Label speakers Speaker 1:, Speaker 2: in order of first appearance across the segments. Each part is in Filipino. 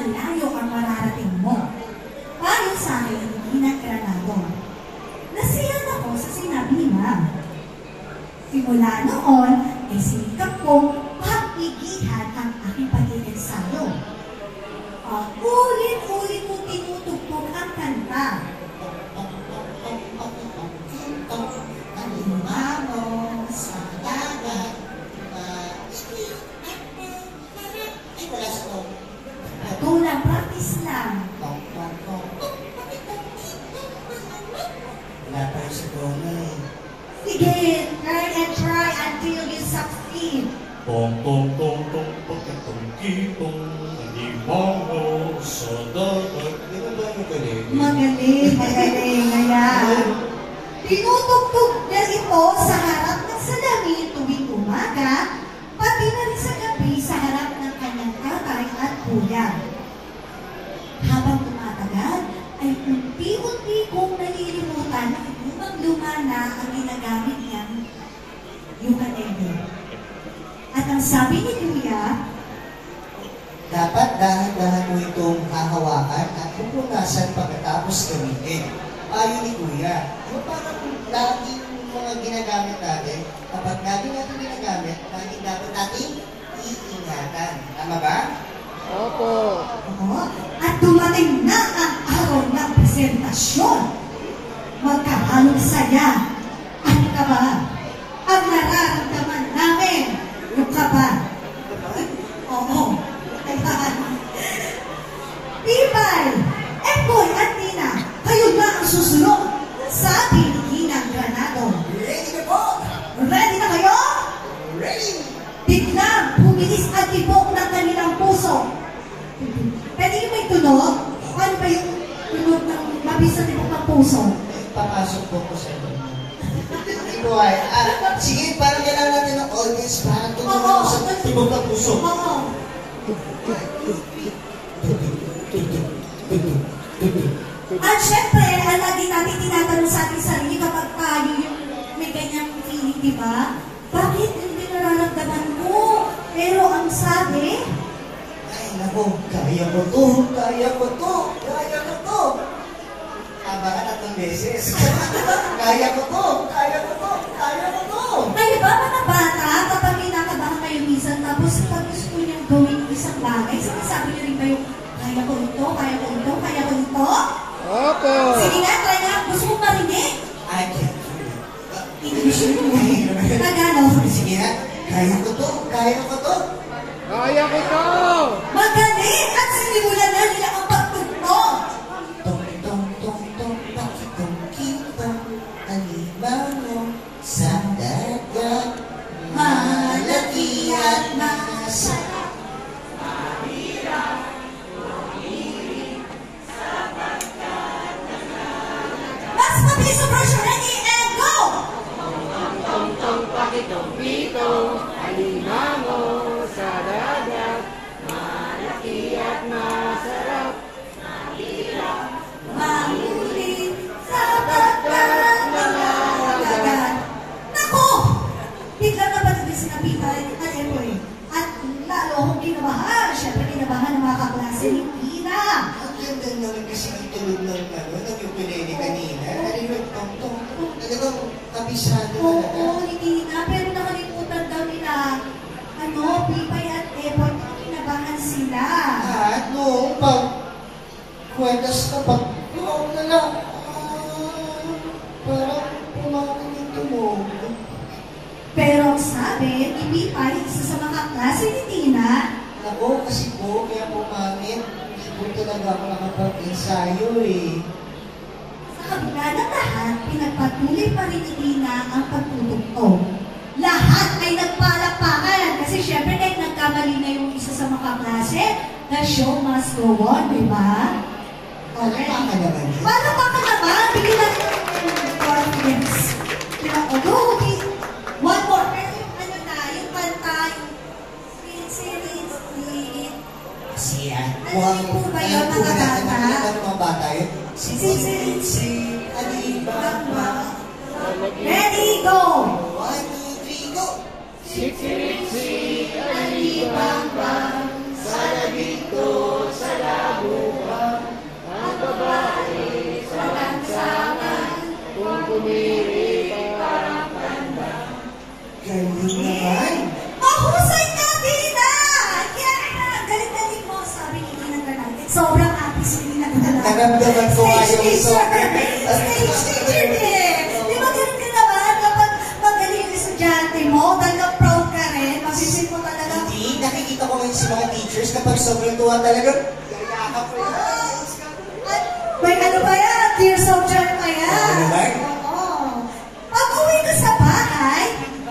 Speaker 1: malayo ang mararating mo. Payo sa akin, Ginang Granado. Nasiyahan ako sa sinabi ni Ma'am. Simula noon, ay sinikap kong pagigihan ang aking pagiging salo. Ulit-ulit mo tinutugtog ang kanta. Alimango sa dagat.
Speaker 2: Ay, wala sa to.
Speaker 1: Tulang practice lang.
Speaker 2: Wala tayo sa tono eh.
Speaker 1: Sige, learn and try until you succeed.
Speaker 3: Tong tong tong tong pagkatong kitong alimango sa dagat.
Speaker 2: Di ba ba yung galing?
Speaker 1: Magaling, magaling. Ayan. Tinutugtog niya ito sa harap ng salamin tuwing umaga, pati na rin sa gabi sa harap ng kanyang tatay at kuya. Habang tumatagal, ay unti-unti kong nalilimutan na upang lumana ang ginagamit niyang ukulele. At ang sabi ni Kuya,
Speaker 2: Dapat dahan-dahan mo itong hahawakan at pupunasan pagkatapos gamitin. Payo ni Kuya. Yung parang laging mga ginagamit natin, kapag lagi natin ginagamit, lagi dapat natin iingatan. Tama ba?
Speaker 4: Opo.
Speaker 1: oo, at dumating na ang araw ng presentasyon. Magkahalong saya. Ano ka ba? Ang nararamdaman namin. Yung kaba. Oo. Ayan. Pipay, Ekoy at Nina, kayo na ang susunod sa ating Ginang Granado.
Speaker 2: Ready na po!
Speaker 1: Ready na kayo?
Speaker 2: Ready!
Speaker 1: Biglang bumilis ang tibok ng kanilang puso. Pwede yung may tunog? Ano ba yung tunog ng mabis sa tibok ng puso?
Speaker 2: Papasok po ko sa inyo. Ito ay, sige, parang kailangan natin ng audience para tumulong sa tibok ng puso.
Speaker 1: Oo. At syempre, ang lagi natin tinatanong sa ating sarili kapag tayo yung may ganyang feeling, di ba? Bakit hindi nararamdaman mo? Pero ang sabi,
Speaker 2: Ay, nako, kaya ko to, kaya ko to, kaya ko to. Tama ka 3 beses. Kaya ko to, kaya ko to, kaya ko to.
Speaker 1: kayo ba mga bata, kapag kinakabahan kayo minsan, tapos pag gusto niyong gawin isang bagay, sinasabi niyo rin kayo, kaya ko ito, kaya ko ito, kaya ko ito?
Speaker 4: Opo.
Speaker 1: Sige nga, try nga, gusto mo marinig?
Speaker 2: I can't do
Speaker 1: English mo.
Speaker 2: it.
Speaker 1: Tagalog.
Speaker 2: Sige na, kaya ko to, kaya ko to.
Speaker 4: Kaya ko to.
Speaker 1: Magaling! At sinimulan na nila ang pagtugtog.
Speaker 2: Tong tong tong tong pakitong kitong alimango sa dagat.
Speaker 1: Malaki at masarap. Mas mabilis ang pressure. Ready and go!
Speaker 4: Tong-tong pakitong-pitong, alimango sa dagat, malaki at masarap.
Speaker 1: Mahuli sa pagkat mga dagat. Naku! Bigla na ba natin sinabihan at Emoy? At lalo akong kinabahan. Siyempre kinabahan ng mga kaklase ni Tina.
Speaker 2: Ang ganda naman kasi ang tulog ng ukulele kanina. Narinig tong tong tong. Talagang kabisado talaga.
Speaker 1: Oo, ni Tina. Pero nakalimutan daw nila, Pipay at Emoy, kinabahan sila.
Speaker 2: At noong kwetas na pag-uong na lang, parang pumakan yung tunog.
Speaker 1: Pero ang sabi, ni Pipay, isa sa mga klase ni Tina,
Speaker 2: Ako kasi po, kaya po mami, hindi po talaga ako nakapag-ensayo eh.
Speaker 1: sa kabila ng lahat, pinagpatuloy pa rin ni Tina ang pagtutugtog. Lahat ay nagpalakpakan kasi syempre kahit nagkamali na yung isa sa mga klase, the show must go on, di ba? Okay.
Speaker 2: Ano ka naman yun?
Speaker 1: Paano pa ka naman? Bigyan natin ng confidence. Okay. One more. Pero yung yung kanta, yung sweet.
Speaker 2: Kasi yan.
Speaker 1: Alam niyo po ba yun, mga bata?
Speaker 2: Ano mga bata yun? Si Alibaba.
Speaker 1: Ready, go!
Speaker 2: 1, 2, 3, go!
Speaker 4: Siksi-siksi, alibang-bang, sa labing to, sa Umiirit parang ganda.
Speaker 2: Galing naman.
Speaker 1: Mahusay ka, Tina! Yeah! Galing-galing mo, sabi ni Tina Granate. Sobrang happy si Tina Granate.
Speaker 2: Naramdaman ko nga
Speaker 1: Stage
Speaker 2: yung
Speaker 1: teacher!
Speaker 2: song.
Speaker 1: Stage teacher din! Di ba ganun ka naman kapag magaling yung estudyante mo, talagang proud ka rin, masisin mo talaga.
Speaker 2: Hindi, nakikita ko ngayon si mga teachers kapag sobrang tuwa talaga. Yakap ko yun.
Speaker 1: At may ano pa yan, tears of joy pa yan.
Speaker 2: Oo naman.
Speaker 1: Oo. Pag uwi ko sa bahay,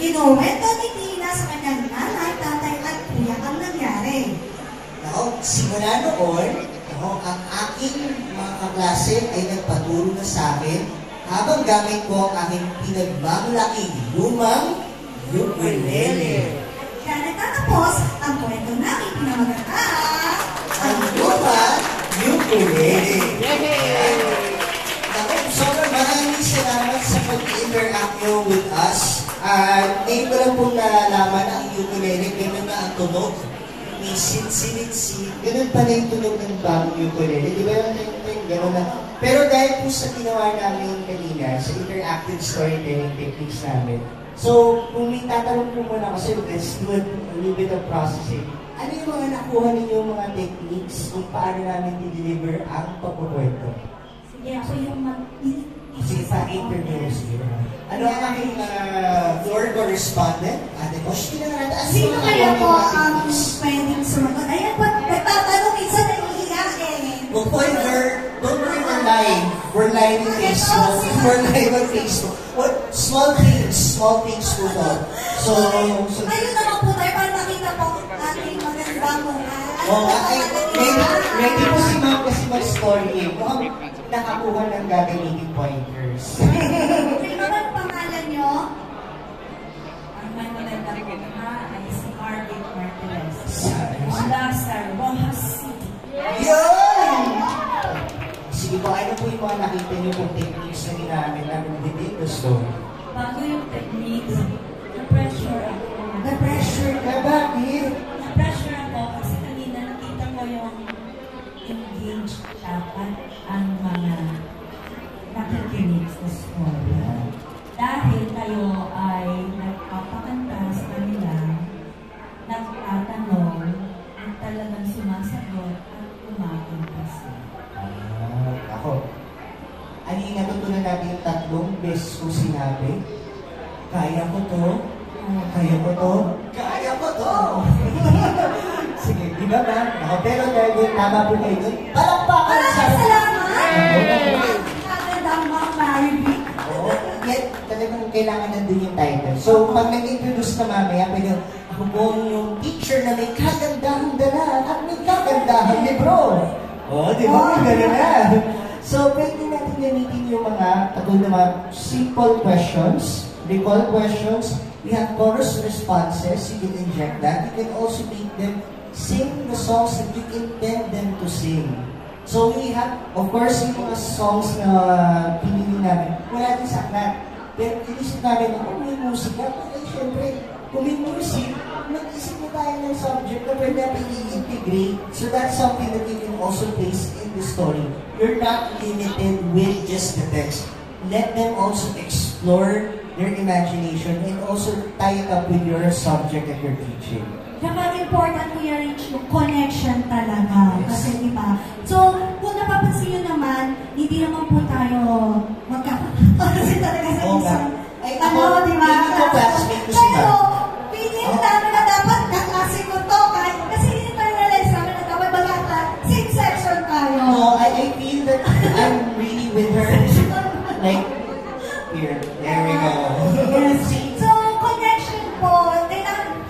Speaker 1: kinuwento ni Tina sa kanyang nanay, tatay at kuya ang nangyari.
Speaker 2: Now, simula noon, ang aking mga kaklase ay nagpaturo na sa akin habang gamit ko ang aking pinagmamalaking lumang ukulele.
Speaker 1: Kaya natatapos ang kwento namin pinamaganda.
Speaker 2: Ang lumang ukulele.
Speaker 4: Yay!
Speaker 2: Ako, sobrang maraming salamat sa pag-interact nyo with us. Ngayon ko lang pong nalaman ang ukulele, ganun na ang tunog. May sit-sit-sit. Ganun pa na yung tunog ng bagong ukulele. Di ba yung ganun na? Pero dahil po sa ginawa namin kanina, sa interactive storytelling techniques namin, so kung may tatanong po muna kasi, let's do a little bit of processing. Ano yung mga nakuha ninyo mga techniques kung paano namin i-deliver ang pagkukwento?
Speaker 1: Sige, ako yung
Speaker 2: Sige pa, interview sige. Ano ang aking floor correspondent? Ate Bosch,
Speaker 1: Sino kaya po ang pwedeng sumagot? Ayan po, nagtatanong minsan nahihiyain.
Speaker 2: Don't worry, we're live. We're live on Facebook. We're live on Facebook. What? Small things po to. So,
Speaker 1: Ayun naman po tayo para makita po ating magandang mukha.
Speaker 2: ready po si ma'am kasi mag-story. Mukhang nakakuha ng gagamitin pointers.
Speaker 1: Sino ba ang pangalan nyo?
Speaker 5: Ang may magandang mukha ay si Marvin Martinez. Mula sa Rojas City.
Speaker 2: Yun! Sige po, ano po yung mga nakita niyo kung techniques na ginamit namin within the story?
Speaker 5: Bago yung techniques, na-pressure ako.
Speaker 2: Na-pressure ka, bakit?
Speaker 5: Na-pressure ako kasi kanina nakita ko yung engaged dapat ang mga nakikinig sa story. Dahil kayo ay nagpapakanta sa kanila, nagtatanong, at talagang sumasagot at kumakanta sila.
Speaker 2: Ako. Ano yung natutunan natin yung tatlong beses kong sinabi? Kaya ko to. Kaya ko to. Kaya ko to. Sige, di ba ma'am? Ako, pero dahil doon, tama po kayo doon. Palakpakan sa...
Speaker 1: Maraming salamat!
Speaker 2: Oo.
Speaker 1: Magandang mga Maribik.
Speaker 2: Oo. Yet, talagang kailangan nandun yung title. So, pag nag-introduce ka mamaya, pwede ako po yung teacher na may kagandahang dala at may kagandahang libro. Oo, di ba? May gano'n na. So, pwede natin gamitin yung mga katulad ng mga simple questions, recall questions. We have chorus responses. You can inject that. You can also make them sing the songs that you intend them to sing. So, we have, of course, yung mga songs na pinili namin. Wala din sa aklat. Pero inisip namin, may musika. Pero syempre, kung may music, mag-isip na tayo ng subject na pwede natin i-integrate. So that's something that you can also place in the story. You're not limited with just the text. Let them also explore their imagination and also tie it up with your subject that you're teaching.
Speaker 1: Saka important po yan yung connection talaga. Kasi di ba? So, kung napapansin nyo naman, hindi naman po tayo kasi talaga sa isang, ano, di ba?
Speaker 2: Hindi ko classmate ko si
Speaker 1: Pero,
Speaker 2: ma'am.
Speaker 1: pinili namin na dapat kaklase ko to. Kasi internalize namin na dapat magkata, same section tayo.
Speaker 2: No, I feel that I'm really with her. Like, here, there we go.
Speaker 1: Yes. So, connection po,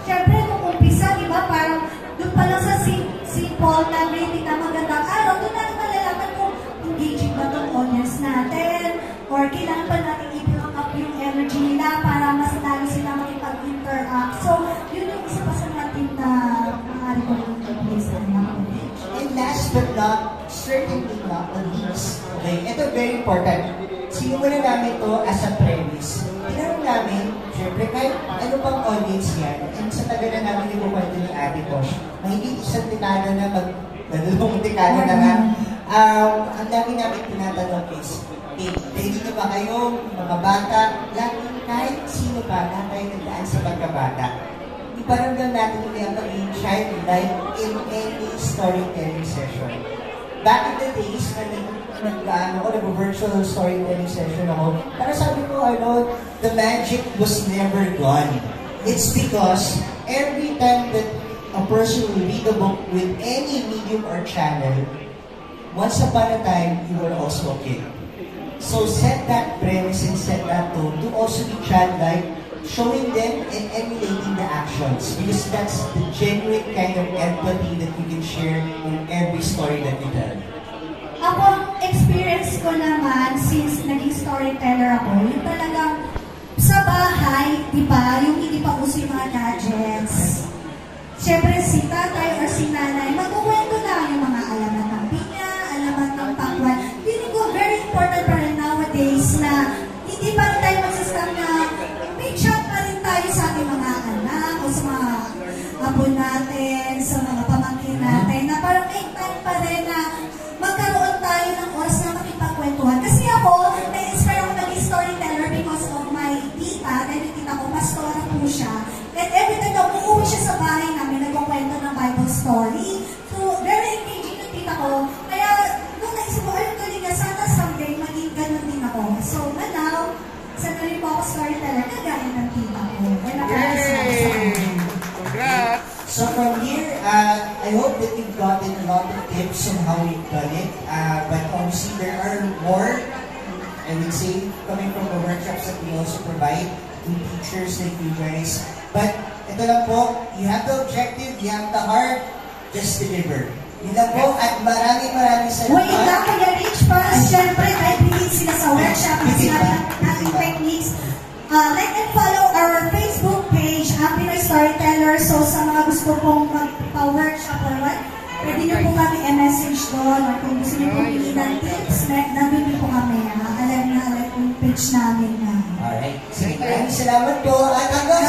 Speaker 1: syempre nung umpisa, di ba, parang doon pa lang sa simple na greeting na magandang araw, doon natin malalaman kung engaging ba itong audience natin, or kailangan pa natin i-build up yung energy nila para mas lalo sila makipag-interact. So, yun yung isa pa sa natin na maaari ko yung place na
Speaker 2: And last but not, certainly not the least, okay, ito very important. Sinimula namin to as a premise. Tinanong namin, syempre, kahit ano pang audience yan, and sa tagal na namin yung kwento ni Ate Bosch, mahigit isang dekada na dalawang dekada na nga, ang dami namin tinatanong is, okay, ready na ba kayo, mga bata? Kahit sino pa, na tayo nagdaan sa pagkabata. Iparamdam natin yung yung childlike in any storytelling session. Back in the days, nag-virtual storytelling session ako, para sabi ko, the magic was never gone. It's because every time that a person will read a book with any medium or channel, once upon a time, you were also a kid. So set that premise and set that tone to also be childlike, showing them and emulating the actions, because that's the genuine kind of empathy that you can share in every story that you tell.
Speaker 1: Ako, ang experience ko naman, since naging storyteller ako, yung talagang sa bahay, di ba, yung hindi pa uso yung mga gadgets. Siyempre, si tatay or si nanay, magkukwento na yung mga alaman ng pinya, alaman ng pakwan. Feeling ko, very important pa rin nowadays na hindi pa rin tayo magsastam na may chat pa rin tayo sa ating mga anak o sa mga apo natin, sa mga pamangkin natin, na parang may time pa rin na magkaroon tayo ng oras na makipagkwentuhan. Kasi ako, na-inspire ako maging storyteller because of my tita, dahil yung tita ko, pastora po siya. And every time na umuwi siya sa bahay namin, nagkukwento ng Bible story. So, very engaging yung tita ko. Kaya, nung naisip ko, ayun galing nga, sana someday maging ganun din ako. So, now, sa tuloy po ako storyteller, kagaya ng tita ko. And
Speaker 4: Congrats!
Speaker 2: So from here, I hope that you've gotten a lot of tips on how we've done it. But obviously, there are more, I would say, coming from the workshops that we also provide to teachers like you guys. But ito lang po, you have the objective, you have the heart, just deliver. Yun lang po, at maraming salamat.
Speaker 1: Wait lang, kaya Rich, para siyempre, dahil bilhin sila sa workshop, at sinabi natin techniques. Like and follow our Facebook page, Pinoy Storyteller. So sa mga gusto pong magpa-workshop or what, pwede nyo po kami i-message doon. Or kung gusto nyo pong pili ng tips, nabibig po kami. Alam na yung page namin na.
Speaker 2: Alright. Sige, maraming salamat po. At hanggang